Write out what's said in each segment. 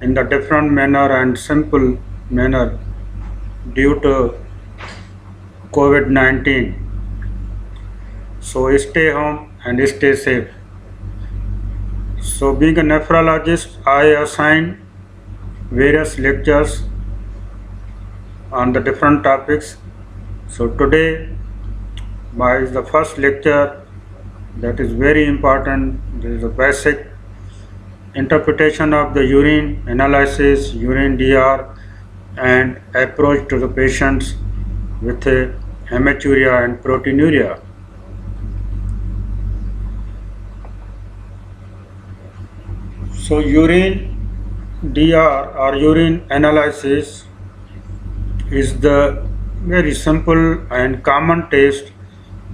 in the different manner and simple manner due to COVID-19. So stay home and stay safe. So being a nephrologist, I assign various lectures on the different topics. So today my is the first lecture that is very important. There is a basic interpretation of the urine analysis, urine DR, and approach to the patients with a hematuria and proteinuria. So urine DR or urine analysis is the very simple and common test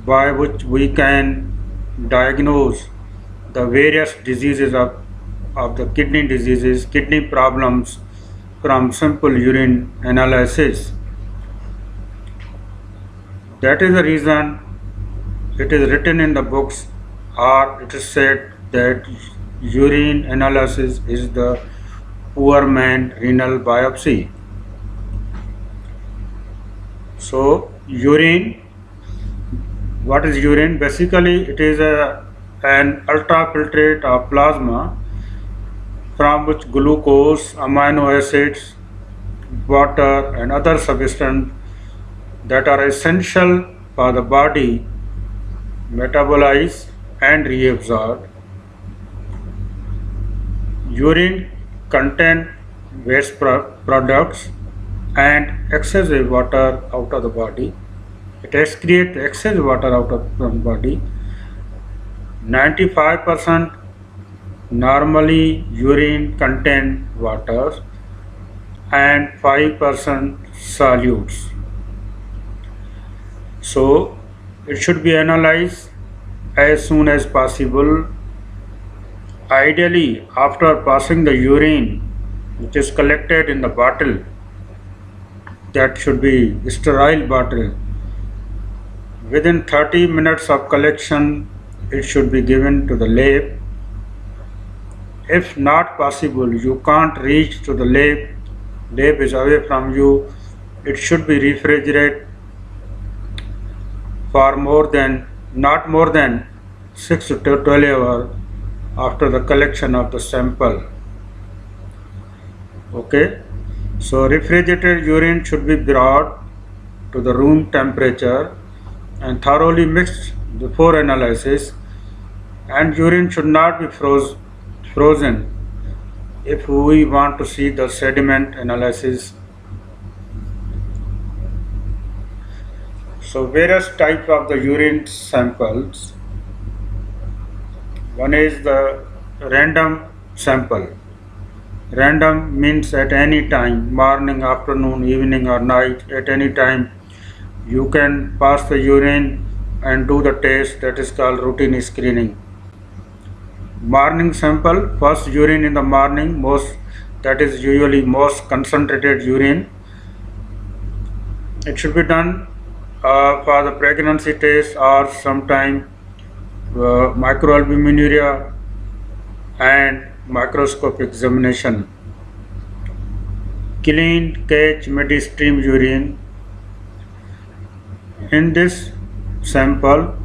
by which we can diagnose the various diseases of the kidney diseases, kidney problems from simple urine analysis. That is the reason it is written in the books, or it is said that urine analysis is the poor man renal biopsy. So urine, what is urine? Basically it is an ultrafiltrate of plasma from which glucose, amino acids, water and other substances that are essential for the body metabolize and reabsorb. Urine contain waste products and excessive water out of the body. It excretes excess water out of the body. 95% normally urine contain water and 5% solutes. So it should be analyzed as soon as possible. Ideally, after passing the urine which is collected in the bottle, that should be sterile bottle, within 30 minutes of collection it should be given to the lab. If not possible, you can't reach to the lab is away from you, it should be refrigerated for not more than 6 to 12 hours after the collection of the sample. Okay, so refrigerated urine should be brought to the room temperature and thoroughly mixed before analysis, and urine should not be frozen if we want to see the sediment analysis. So various types of the urine samples. One is the random sample. Random means at any time, morning, afternoon, evening or night, at any time you can pass the urine and do the test, that is called routine screening. Morning sample, first urine in the morning, that is usually most concentrated urine. It should be done for the pregnancy test or sometime microalbuminuria and microscopic examination. Clean catch midstream urine. In this sample,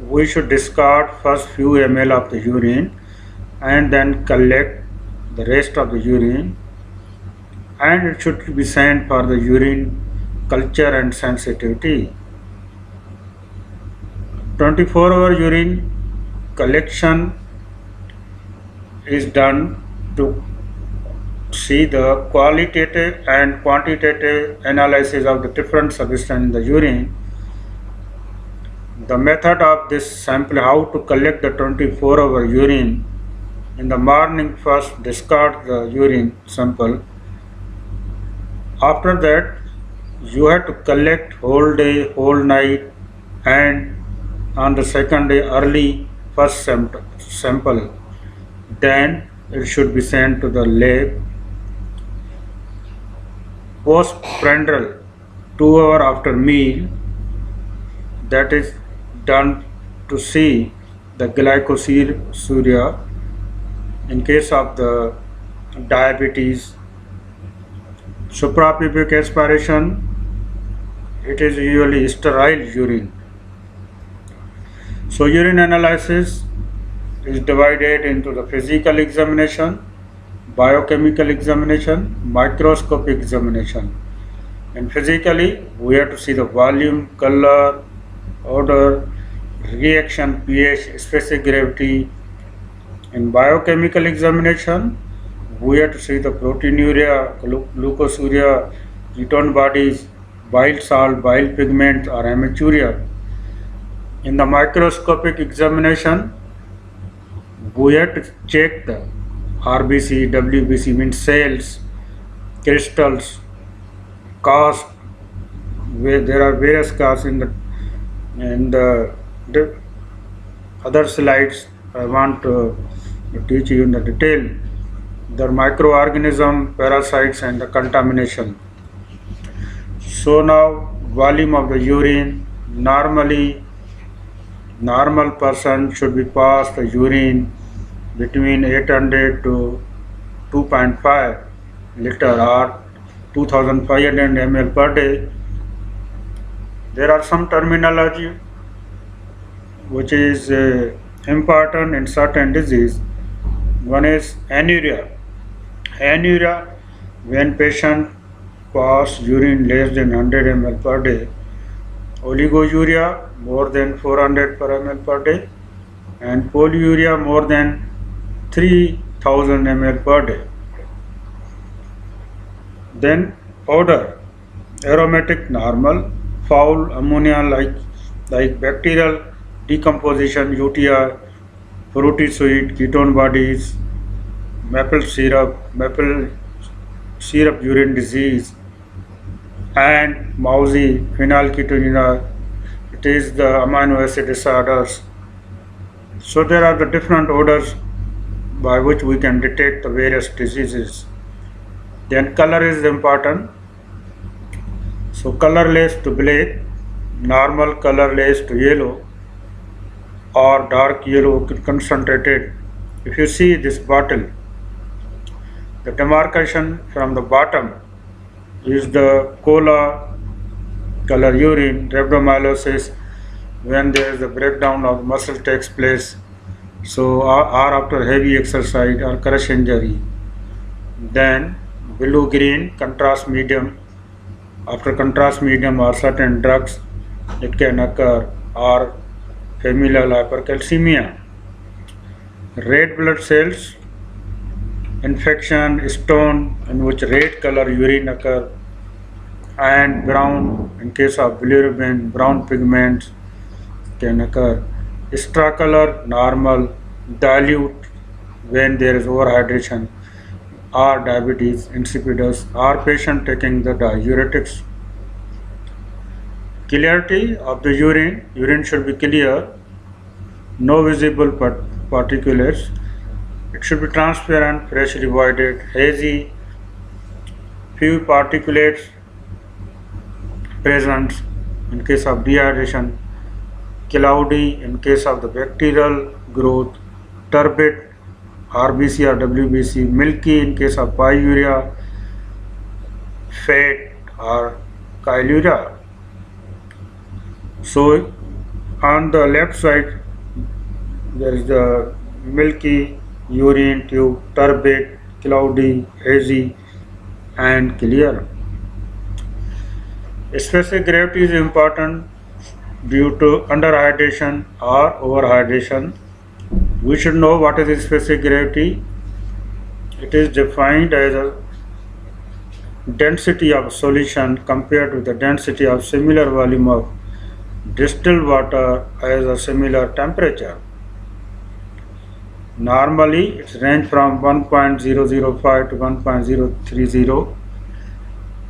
we should discard first few ml of the urine and then collect the rest of the urine, and it should be sent for the urine culture and sensitivity. 24-hour urine collection is done to see the qualitative and quantitative analysis of the different substances in the urine. The method of this sample, how to collect the 24-hour urine. In the morning, first discard the urine sample. After that, you have to collect whole day, whole night, and on the second day early first sample. Then it should be sent to the lab. Postprandial, 2 hours after meal, that is done to see the glycosuria. In case of the diabetes. Suprapubic aspiration, it is usually sterile urine. So urine analysis is divided into the physical examination, biochemical examination, microscopic examination. And physically, we have to see the volume, color, odor, reaction, pH, specific gravity. In biochemical examination, we have to see the proteinuria, glucosuria, ketone bodies, bile salt, bile pigment, or hematuria. In the microscopic examination, we have to check the RBC, WBC means cells, crystals, cast. Where there are various casts in the other slides. I want to teach you in the detail the microorganism, parasites, and the contamination. So now volume of the urine. Normally, normal person should be pass the urine between 800 to 2.5 liter or 2500 ml per day. There are some terminology which is important in certain disease. One is anuria. Anuria, when patient pass urine less than 100 ml per day. Oliguria, more than 400 per ml per day, and polyuria, more than 3000 ml per day. Then odor, aromatic normal, foul ammonia like bacterial decomposition, UTI, fruity sweet, ketone bodies, maple syrup urine disease, and mousy phenylketonuria. It is the amino acid disorders. So there are the different odors by which we can detect the various diseases. Then color is important. So colorless to black, normal colorless to yellow, or dark yellow concentrated. If you see this bottle, the demarcation from the bottom is the cola color urine, rhabdomyolysis, when there is a breakdown of muscle takes place, so or after heavy exercise or crush injury. Then blue green contrast medium, after contrast medium or certain drugs it can occur, or familial hypercalcemia. Red blood cells, infection, stone in which red color urine occur, and brown in case of bilirubin, brown pigments can occur. Extracolor normal, dilute when there is overhydration or diabetes insipidus or patient taking the diuretics. Clarity of the urine should be clear, no visible particulates. It should be transparent, freshly voided, hazy, few particulates present in case of dehydration, cloudy in case of the bacterial growth, turbid RBC or WBC, milky in case of pyuria, fat or chyluria. So on the left side there is the milky urine tube, turbid, cloudy, hazy, and clear. Specific gravity is important due to underhydration or overhydration. We should know what is specific gravity. It is defined as a density of solution compared to the density of similar volume of distilled water as a similar temperature. Normally it ranges from 1.005 to 1.030,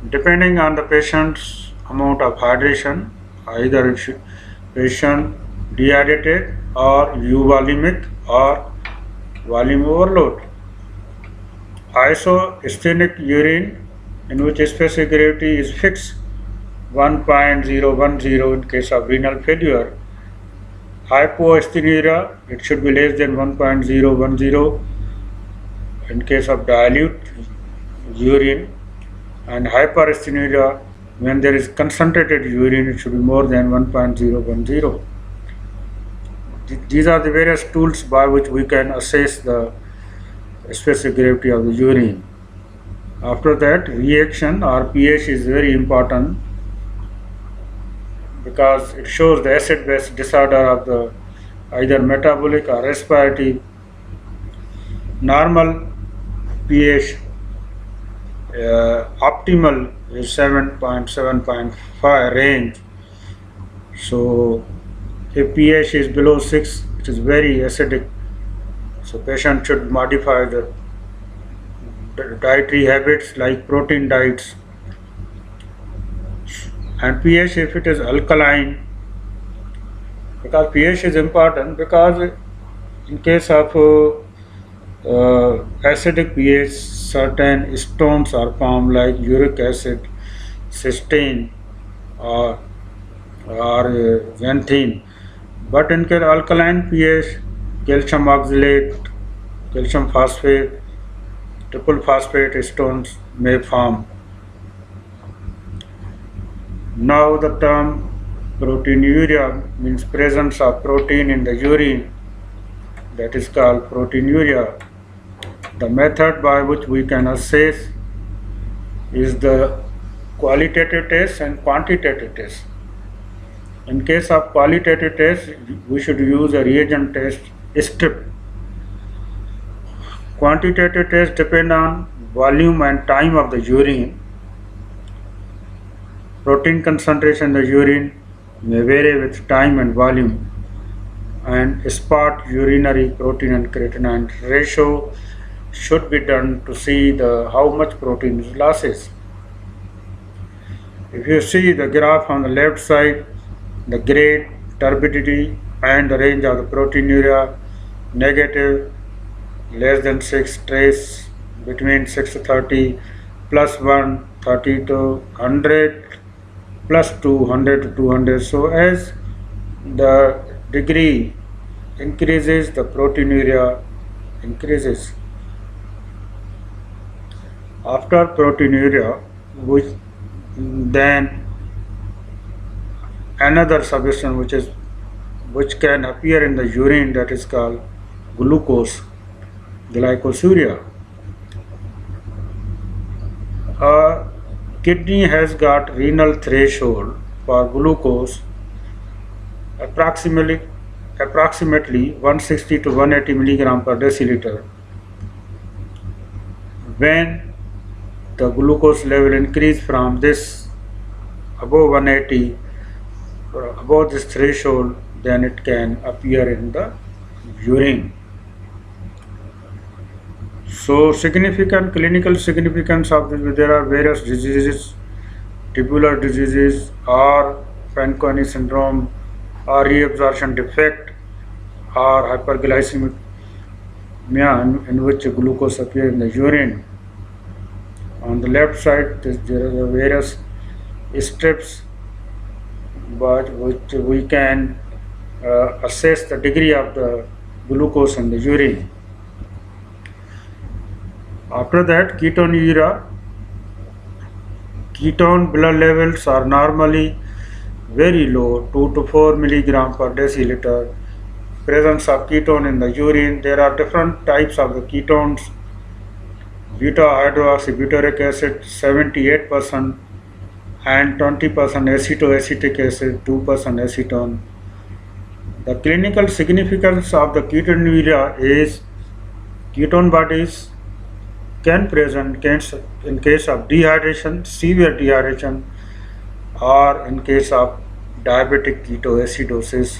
depending on the patient's amount of hydration, either patient dehydrated or euvolemic or volume overload. Isosthenic urine, in which specific gravity is fixed 1.010 in case of renal failure. Hypoastenuria, it should be less than 1.010. in case of dilute urine, and hyperestuaria when there is concentrated urine, it should be more than 1.010. These are the various tools by which we can assess the specific gravity of the urine. After that, reaction or pH is very important because it shows the acid-base disorder of the either metabolic or respiratory. Normal pH optimal is 7.5 range. So if pH is below 6, it is very acidic. So patient should modify the dietary habits like protein diets. And pH, if it is alkaline, because pH is important, because in case of acidic pH, certain stones are formed like uric acid, cysteine, or xanthine. But in case alkaline pH, calcium oxalate, calcium phosphate, triple phosphate stones may form. Now the term proteinuria means presence of protein in the urine, that is called proteinuria. The method by which we can assess is the qualitative test and quantitative test. In case of qualitative test, we should use a reagent test strip. Quantitative test depend on volume and time of the urine. Protein concentration in the urine may vary with time and volume, and spot urinary protein and creatinine ratio should be done to see how much protein is losses. If you see the graph on the left side, the grade, turbidity and the range of the proteinuria, negative, less than 6, trace between 6 to 30, plus 1, 30 to 100, plus 2, 100 to 200. So as the degree increases, the proteinuria increases. After proteinuria, then another substance which can appear in the urine, that is called glucose, glycosuria. A kidney has got renal threshold for glucose approximately 160 to 180 milligram per deciliter. When the glucose level increase from this above 180, above this threshold, then it can appear in the urine. So significant clinical significance of this, there are various diseases, tubular diseases or Fanconi syndrome or reabsorption defect or hyperglycemia in which glucose appears in the urine. On the left side, there are various strips but which we can assess the degree of the glucose in the urine. After that, ketonuria. Ketone blood levels are normally very low, 2 to 4 milligram per deciliter. Presence of ketone in the urine. There are different types of the ketones. Beta hydroxybutyric acid 78% and 20% acetoacetic acid, 2% acetone. The clinical significance of the ketonuria is ketone bodies can present in case of dehydration, severe dehydration, or in case of diabetic ketoacidosis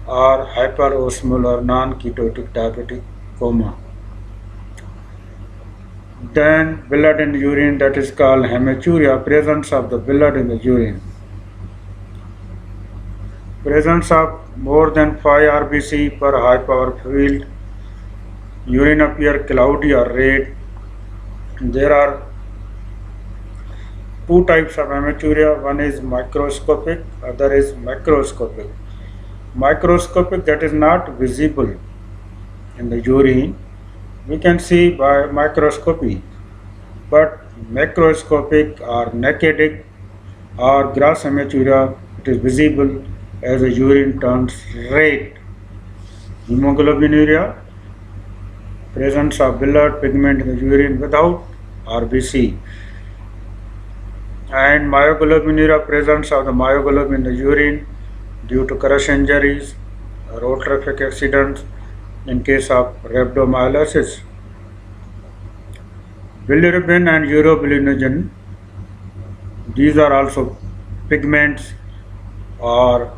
or hyperosmolar non-ketotic diabetic coma. Then blood in urine, that is called hematuria, presence of the blood in the urine. Presence of more than 5 RBC per high power field, urine appear cloudy or red. There are two types of hematuria, one is microscopic, other is macroscopic. Microscopic, that is not visible in the urine, we can see by microscopy, but macroscopic or naked or gross hematuria, it is visible as the urine turns red. Hemoglobinuria, presence of blood pigment in the urine without RBC, and myoglobinuria, presence of the myoglobin in the urine due to crush injuries, road traffic accidents in case of rhabdomyolysis. Bilirubin and urobilinogen, these are also pigments or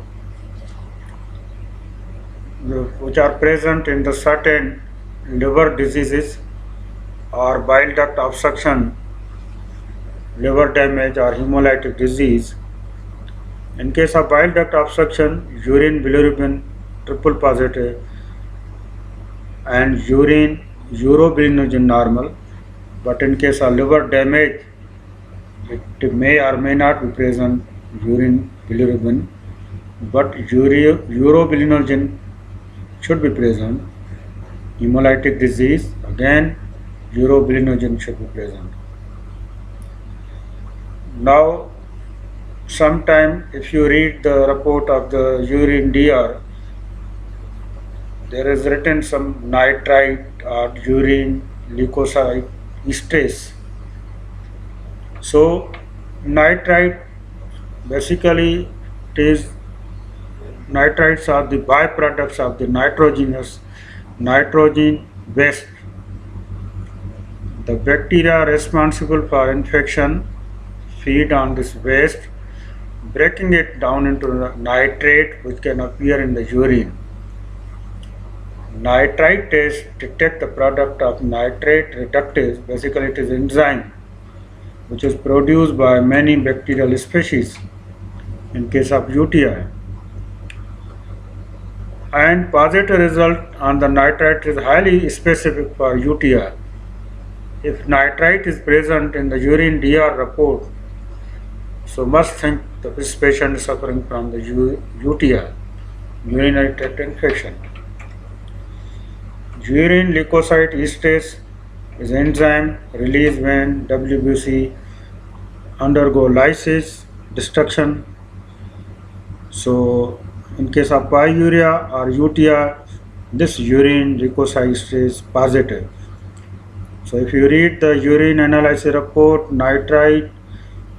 which are present in the certain liver diseases or bile duct obstruction, liver damage or hemolytic disease. In case of bile duct obstruction, urine bilirubin triple positive and urine urobilinogen normal, but in case of liver damage, it may or may not be present urine bilirubin, but urobilinogen should be present. Hemolytic disease, again urobilinogen should be present. Now, sometime if you read the report of the urine DR, there is written some nitrite or urine leukocyte estrase. So nitrite, basically it is, nitrites are the byproducts of the nitrogen waste. The bacteria responsible for infection feed on this waste, breaking it down into nitrate which can appear in the urine. Nitrite test detect the product of nitrate reductase, basically it is enzyme which is produced by many bacterial species in case of UTI. And positive result on the nitrite is highly specific for UTI. If nitrite is present in the urine DR report, so must think that this patient is suffering from the UTI, urinary tract infection. Urine leukocyte estrase is enzyme released when WBC undergo lysis destruction. So in case of pyuria or UTI, this urine leukocyte estrase positive. So if you read the urine analysis report, nitrite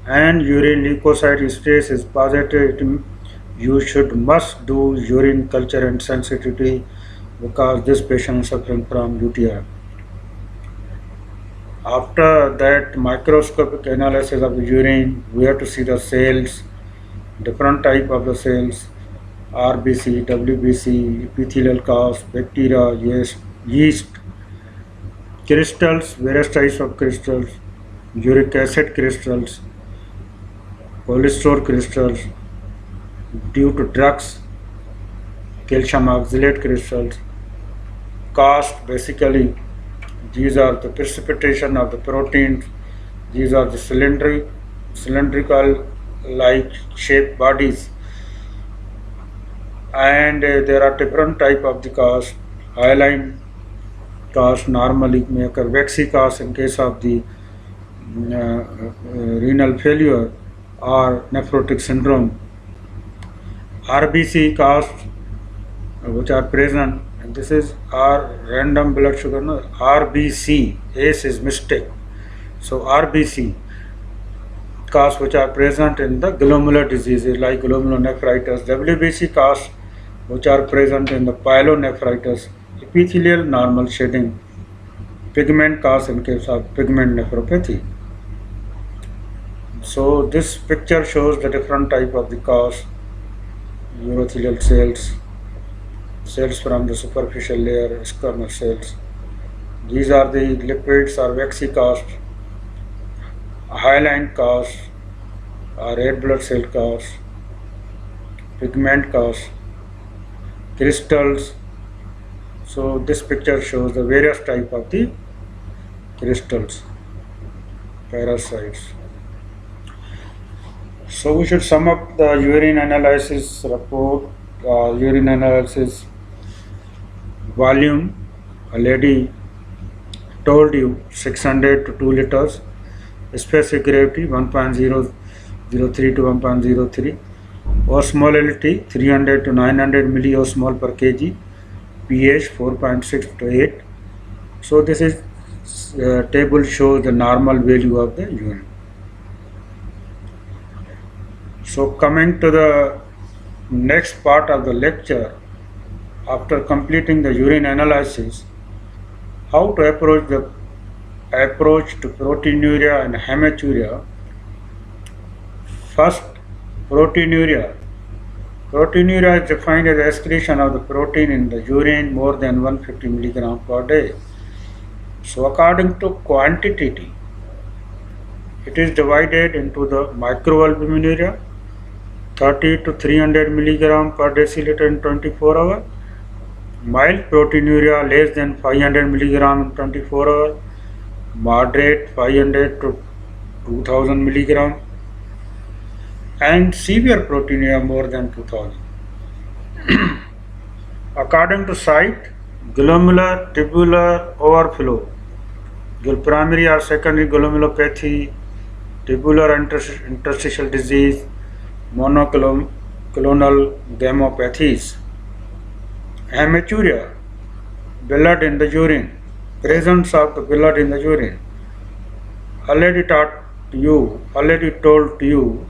and urine leukocyte estrase is positive, you must do urine culture and sensitivity because this patient is suffering from UTI. After that microscopic analysis of the urine, we have to see the cells, different type of the cells, RBC, WBC, epithelial cast, bacteria, yeast, crystals, various types of crystals, uric acid crystals, cholesterol crystals, due to drugs, calcium oxalate crystals, cast, basically these are the precipitation of the proteins, these are the cylindrical like shaped bodies, and there are different type of the cast. Hyaline cast normally may occur, waxy cast in case of the renal failure or nephrotic syndrome. RBC cast which are present, and this is our random blood sugar, no? RBC, ACE is mistake. So RBC cast which are present in the glomerular diseases like glomerulonephritis, WBC cast which are present in the pyelonephritis, epithelial normal shading, pigment cast in case of pigment nephropathy. So this picture shows the different type of the cast, urothelial cells, cells from the superficial layer, squamous cells. These are the lipids or waxy cast, hyaline cast, red blood cell cast, pigment cast, crystals. So this picture shows the various type of the crystals, parasites. So we should sum up the urine analysis report. Urine analysis volume, a lady told you 600 to 2 liters. Specific gravity 1.003 to 1.03. Osmolality 300 to 900 milliosmol per kg. pH 4.6 to 8. So this is table shows the normal value of the urine. So coming to the next part of the lecture, after completing the urine analysis, how to approach to proteinuria and hematuria. First, proteinuria. Proteinuria is defined as excretion of the protein in the urine more than 150 milligram per day. So according to quantity, it is divided into the microalbuminuria 30 to 300 milligram per deciliter in 24 hours, mild proteinuria less than 500 milligram in 24 hours, moderate 500 to 2000 milligram, and severe proteinuria more than 2000. According to site, glomerular tubular overflow, primary or secondary glomulopathy, tubular interstitial disease, monoclonal gammopathies. Hematuria, blood in the urine, presence of the blood in the urine. Already told you,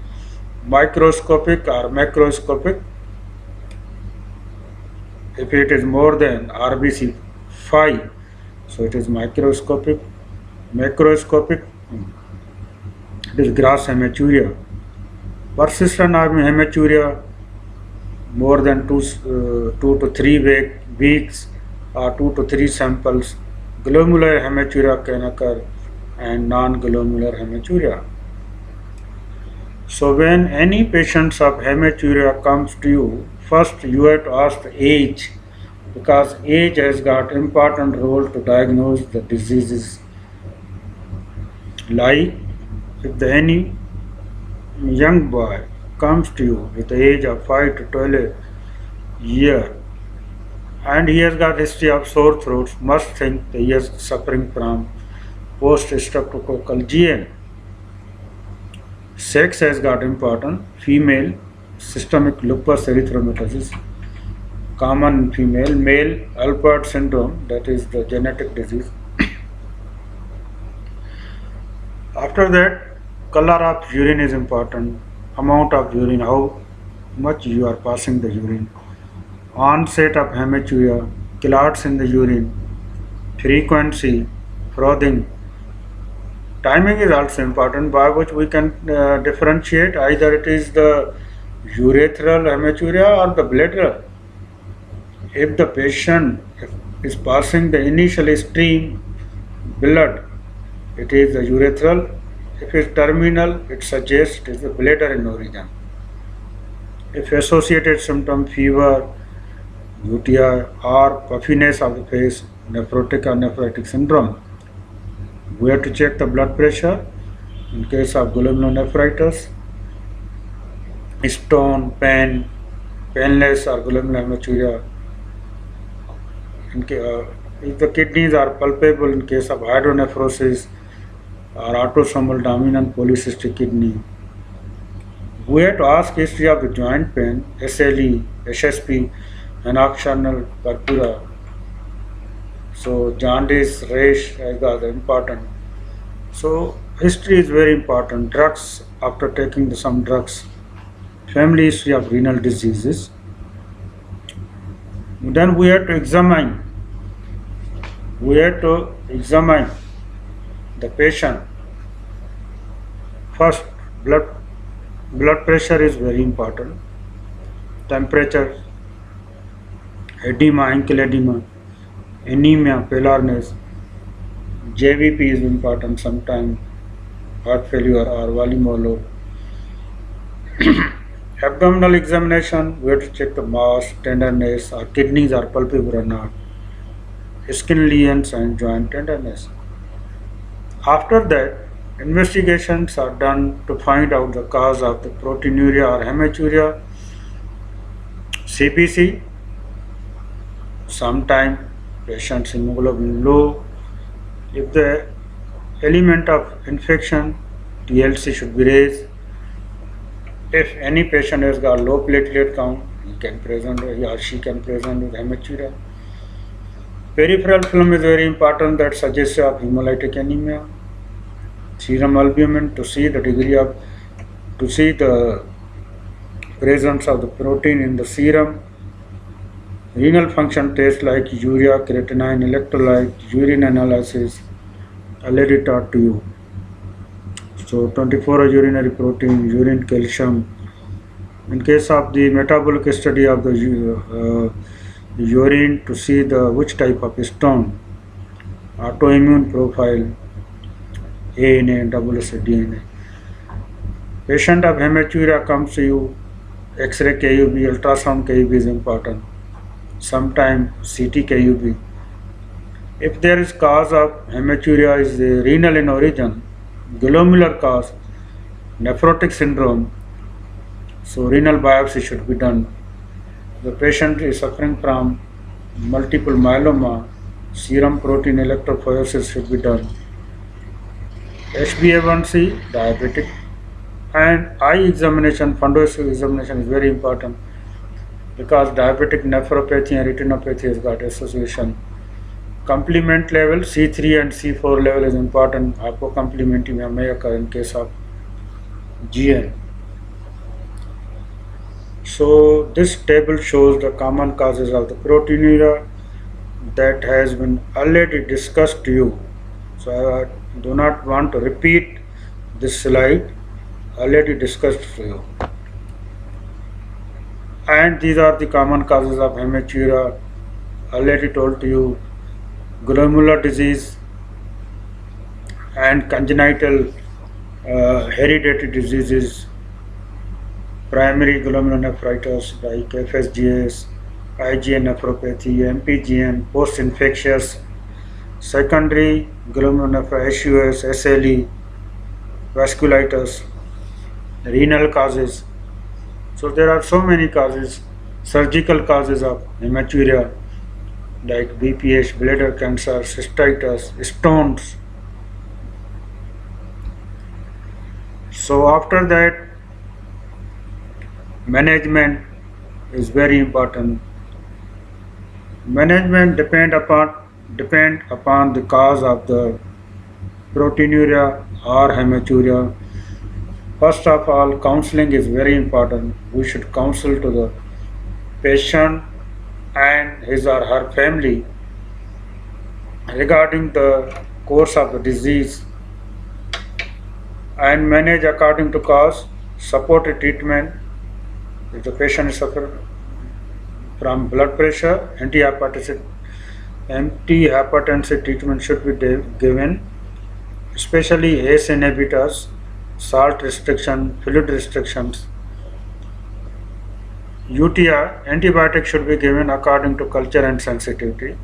microscopic or macroscopic. If it is more than RBC 5, so it is microscopic. Macroscopic, it is gross hematuria. Persistent hematuria more than 2 to 3 weeks or 2 to 3 samples. Glomerular hematuria can occur and non-glomerular hematuria. So when any patients of hematuria comes to you, first you have to ask the age, because age has got important role to diagnose the diseases. Like if any young boy comes to you with the age of 5 to 12 years and he has got history of sore throats, must think that he is suffering from post-streptococcal GN. Sex has got important. Female, systemic lupus erythematosus, common in female. Male, Alport syndrome, that is the genetic disease. After that, color of urine is important. Amount of urine, how much you are passing the urine. Onset of hematuria, clots in the urine, frequency, frothing. Timing is also important, by which we can differentiate either it is the urethral hematuria or the bladder. If the patient is passing the initial stream blood, it is the urethral. If it is terminal, it suggests it is the bladder in origin. If associated symptom, fever, UTI or puffiness of the face, nephrotic or nephritic syndrome, we have to check the blood pressure in case of glomerulonephritis, stone, painless or glomerular hematuria. If the kidneys are palpable in case of hydronephrosis or autosomal dominant polycystic kidney. We have to ask history of the joint pain, SLE, HSP, and nocturnal purpura. So jaundice, rash are important. So history is very important. Drugs, after taking some drugs, family history of renal diseases. Then we have to examine the patient. First, blood pressure is very important. Temperature, edema, ankle edema, anemia, paleness, JVP is important sometimes, heart failure or volume low. Abdominal examination, we have to check the mass, tenderness, or kidneys are palpable or not, skin lesions and joint tenderness. After that, investigations are done to find out the cause of the proteinuria or hematuria. CPC, sometimes patient's hemoglobin low, If the element of infection, TLC should be raised. If any patient has got low platelet count, he or she can present with hematuria. Peripheral film is very important, that suggests of hemolytic anemia. Serum albumin to see the presence of the protein in the serum. Renal function tests like urea, creatinine, electrolyte, urine analysis, already taught to you. So 24 urinary protein, urine calcium. In case of the metabolic study of the urine to see which type of stone, autoimmune profile, ANA, WS, DNA. Patient of hematuria comes to you, X-ray KUB, ultrasound KUB is important. Sometimes CT KUB. If there is cause of hematuria is renal in origin, glomerular cause, nephrotic syndrome, so renal biopsy should be done. The patient is suffering from multiple myeloma, serum protein electrophoresis should be done. HbA1c, diabetic, and eye examination, fundus examination is very important, because diabetic nephropathy and retinopathy has got association. Complement level, C3 and C4 level is important. Hypocomplementemia may occur in case of GN. So this table shows the common causes of the proteinuria that has been already discussed to you. So I do not want to repeat this slide, already discussed to you. And these are the common causes of hematuria, already told to you. Glomerular disease and congenital hereditary diseases, primary glomerulonephritis like FSGS, IgA nephropathy, MPGN, post-infectious, secondary glomerulonephritis, SUS, SLE, vasculitis, renal causes. So there are so many causes, surgical causes of hematuria like BPH, bladder cancer, cystitis, stones. So after that, management is very important. Management depend upon the cause of the proteinuria or hematuria. First of all, counseling is very important. We should counsel to the patient and his or her family regarding the course of the disease, and manage according to cause, support treatment. If the patient is suffering from blood pressure, antihypertensive treatment should be given, especially ACE inhibitors, salt restriction, fluid restrictions. UTI, antibiotics should be given according to culture and sensitivity.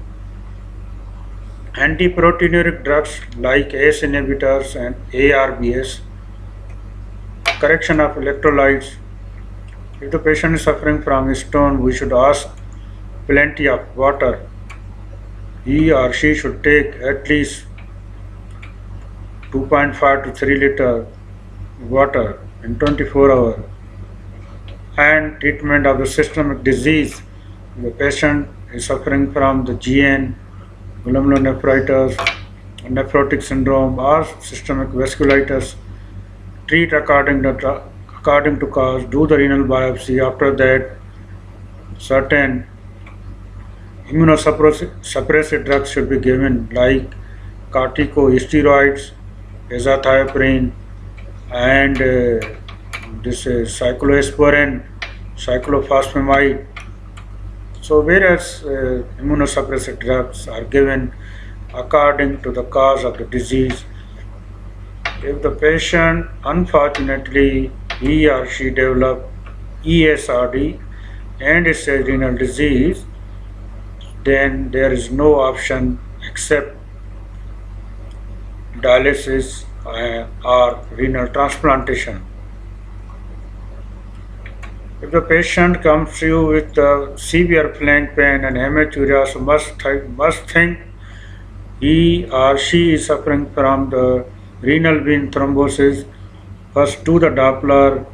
Antiproteinuric drugs like ACE inhibitors and ARBs, correction of electrolytes. If the patient is suffering from stone, we should ask plenty of water. He or she should take at least 2.5 to 3 liter water in 24 hours. And treatment of the systemic disease. The patient is suffering from the GN, glomerulonephritis, nephrotic syndrome, or systemic vasculitis. Treat according to cause, do the renal biopsy. After that, certain immunosuppressive drugs should be given like corticosteroids, azathioprine, and this cyclosporin, cyclophosphamide. So various immunosuppressive drugs are given according to the cause of the disease. If the patient, unfortunately, he or she develop ESRD and is a renal disease, then there is no option except dialysis or renal transplantation. If the patient comes to you with severe flank pain and hematuria, so must think he or she is suffering from the renal vein thrombosis, first do the Doppler,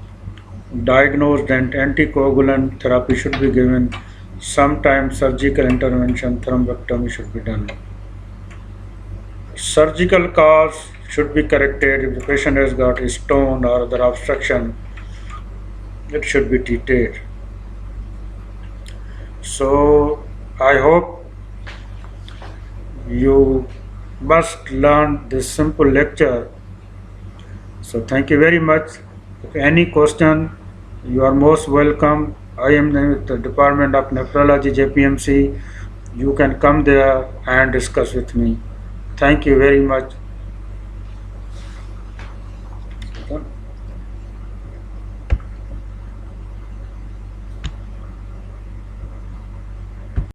diagnosed, and anticoagulant therapy should be given. Sometimes surgical intervention, thrombectomy should be done. Surgical cause should be corrected. If the patient has got a stone or other obstruction, it should be treated. So I hope you must learn this simple lecture. So thank you very much. If any question, you are most welcome. I am with the Department of Nephrology, JPMC. You can come there and discuss with me. Thank you very much.